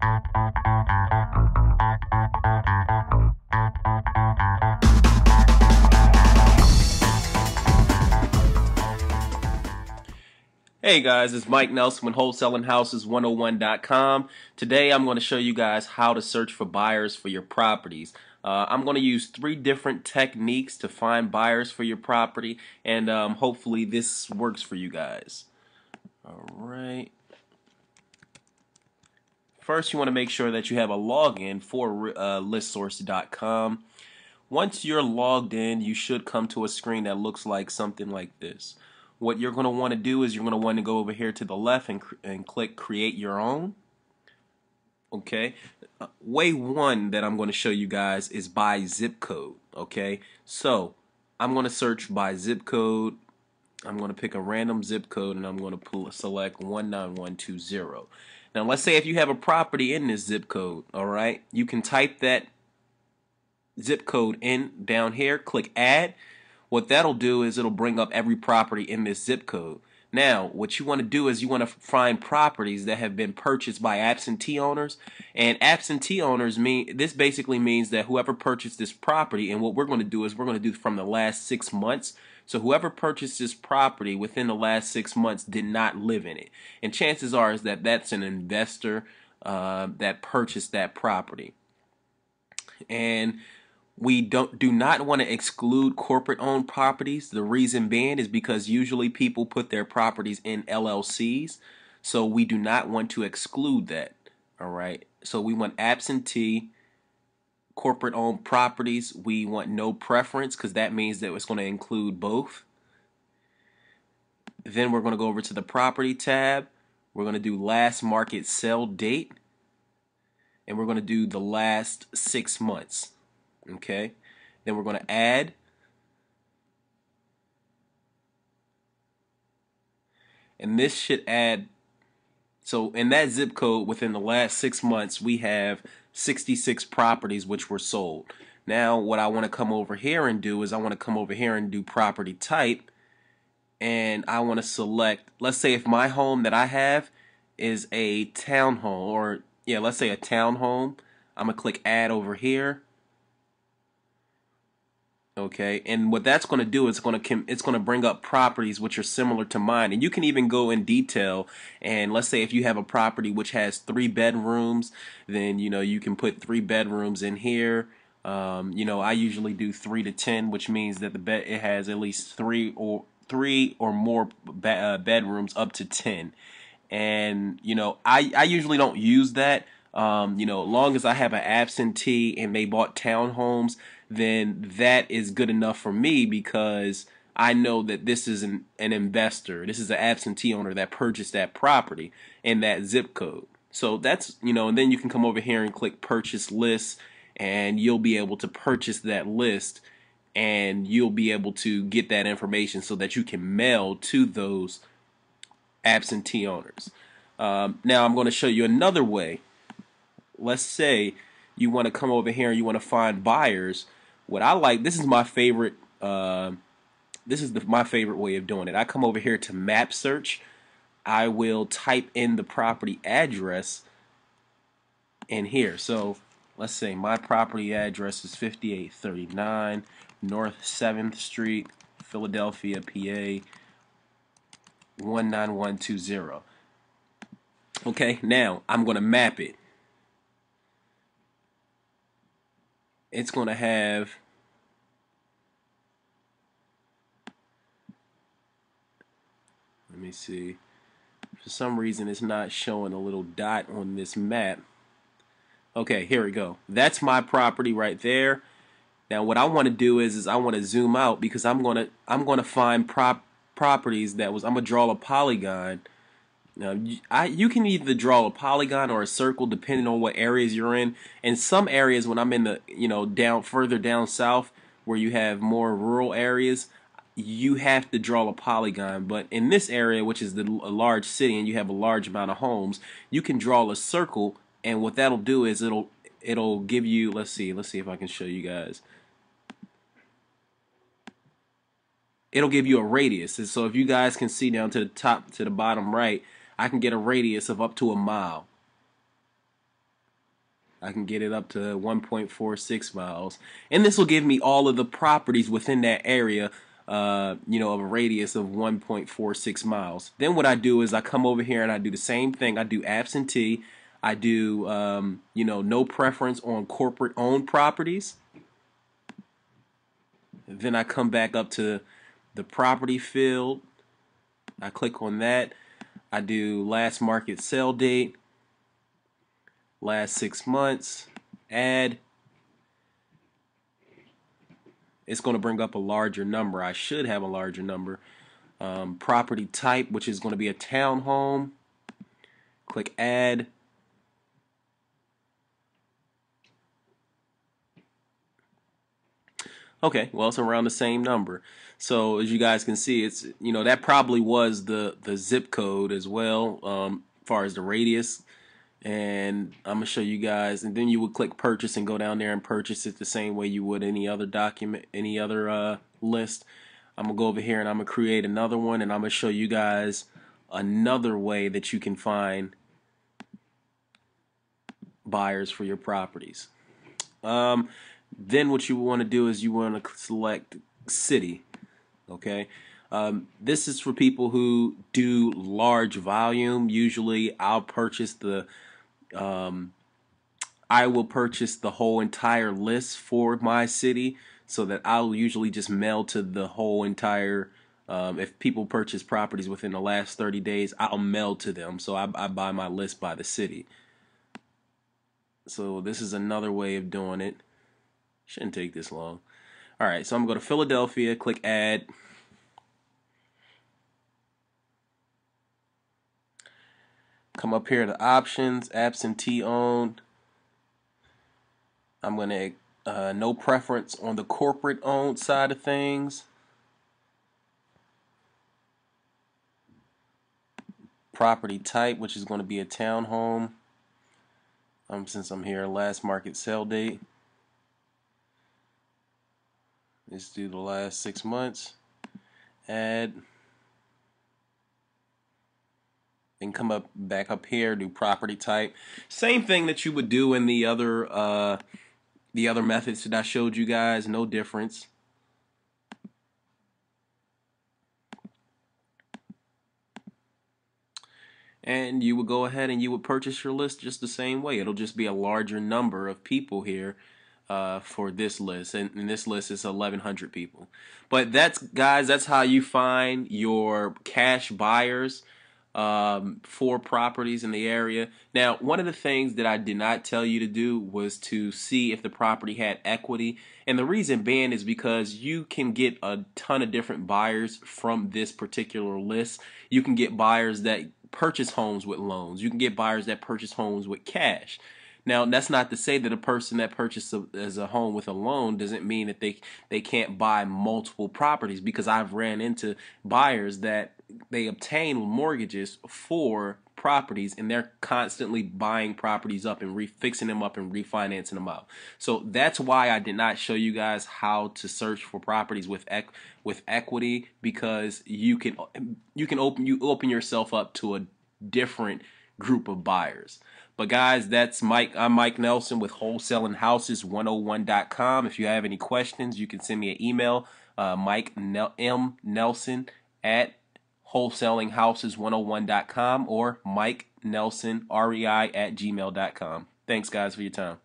Hey guys, it's Mike Nelson with WholesalingHouses101.com. Today I'm going to show you guys how to search for buyers for your properties. I'm going to use 3 different techniques to find buyers for your property, and hopefully this works for you guys. Alright. First, you want to make sure that you have a login for Listsource.com. Once you're logged in, you should come to a screen that looks like something like this. What you're going to want to do is you're going to want to go over here to the left and click Create Your Own. Okay. Way one that I'm going to show you guys is by zip code. Okay. So I'm going to search by zip code. I'm going to pick a random zip code and I'm going to select 19120. Now let's say if you have a property in this zip code, alright, you can type that zip code in down here, click Add. What that'll do is it'll bring up every property in this zip code. Now, what you want to do is you want to find properties that have been purchased by absentee owners. And absentee owners this basically means that whoever purchased this property, and what we're going to do is we're going to do from the last 6 months. So whoever purchased this property within the last 6 months did not live in it. And chances are is that that's an investor that purchased that property. And we do not want to exclude corporate-owned properties. The reason being is because usually people put their properties in LLCs, so we do not want to exclude that. All right. So we want absentee, corporate-owned properties. We want no preference because that means that it's going to include both. Then we're going to go over to the property tab. We're going to do last market sale date, and we're going to do the last 6 months. Okay, then we're going to add, and this should add. So in that zip code within the last 6 months we have 66 properties which were sold. Now what I want to come over here and do is I want to come over here and do property type, and I want to select, let's say if my home that I have is a townhome, or yeah, let's say a townhome, I'm going to click add over here. Okay, and what that's going to do is it's going to bring up properties which are similar to mine, and you can even go in detail. And let's say if you have a property which has 3 bedrooms, then you can put 3 bedrooms in here. I usually do 3 to 10, which means that it has at least 3 or more bedrooms up to 10. And I usually don't use that. As long as I have an absentee and they bought townhomes, then that is good enough for me because I know that this is an investor. This is an absentee owner that purchased that property in that zip code. So that's, and then you can come over here and click purchase list, and you'll be able to purchase that list, and you'll be able to get that information so that you can mail to those absentee owners. Now I'm going to show you another way. Let's say you want to come over here and you want to find buyers. What I like, this is my favorite. My favorite way of doing it. I come over here to map search. I will type in the property address in here. So let's say my property address is 5839 North 7th Street, Philadelphia, PA 19120. Okay, now I'm going to map it. It's going to have, let me see, for some reason it's not showing a little dot on this map. Okay, here we go. That's my property right there. Now what I want to do is I want to zoom out because I'm going to find properties that I'm going to draw a polygon. Now, you can either draw a polygon or a circle depending on what areas you're in. In some areas, when I'm in the further down south where you have more rural areas, you have to draw a polygon. But in this area, which is a large city and you have a large amount of homes, you can draw a circle, and what that'll do is it'll give you, let's see if I can show you guys. It'll give you a radius. And so if you guys can see down to the top to the bottom right, I can get a radius of up to 1 mile. I can get it up to 1.46 miles. And this will give me all of the properties within that area, you know, of a radius of 1.46 miles. Then what I do is I come over here and I do the same thing. I do absentee. I do, you know, no preference on corporate owned properties. Then I come back up to the property field. I click on that. I do last market sale date, last 6 months, add. It's going to bring up a larger number. I should have a larger number. Property type, which is going to be a townhome. Click add. Okay, well, it's around the same number. So as you guys can see, it's, you know, that probably was the zip code as well, as far as the radius. And I'm gonna show you guys, and then you would click purchase and go down there and purchase it the same way you would any other document, any other list. I'm gonna go over here and I'm gonna create another one, and I'm gonna show you guys another way that you can find buyers for your properties. Then what you want to do is you want to select city. Okay, this is for people who do large volume. Usually I'll purchase the I will purchase the whole entire list for my city, so that I'll usually just mail to the whole entire, if people purchase properties within the last 30 days, I'll mail to them. So I buy my list by the city. So this is another way of doing it. Shouldn't take this long. Alright, so I'm going to go to Philadelphia, click add. Come up here to options, absentee owned. I'm going to no preference on the corporate owned side of things. Property type, which is going to be a townhome. Since I'm here, last market sale date. Let's do the last 6 months. Add. And come up back up here, do property type. Same thing that you would do in the other methods that I showed you guys. No difference. And you would go ahead and you would purchase your list just the same way. It'll just be a larger number of people here for this list, and this list is 1,100 people. But that's, guys, that's how you find your cash buyers for properties in the area. Now, one of the things that I did not tell you to do was to see if the property had equity, and the reason being is because you can get a ton of different buyers from this particular list. You can get buyers that purchase homes with loans. You can get buyers that purchase homes with cash. Now, that's not to say that a person that purchases a home with a loan doesn't mean that they can't buy multiple properties, because I've ran into buyers that they obtain mortgages for properties and they're constantly buying properties up and fixing them up and refinancing them out. So that's why I did not show you guys how to search for properties with equity, because you can open yourself up to a different group of buyers. But guys, that's Mike. I'm Mike Nelson with wholesalinghouses101.com. If you have any questions, you can send me an email, mnelson at wholesalinghouses101.com, or Mike Nelson, REI, at gmail.com. Thanks, guys, for your time.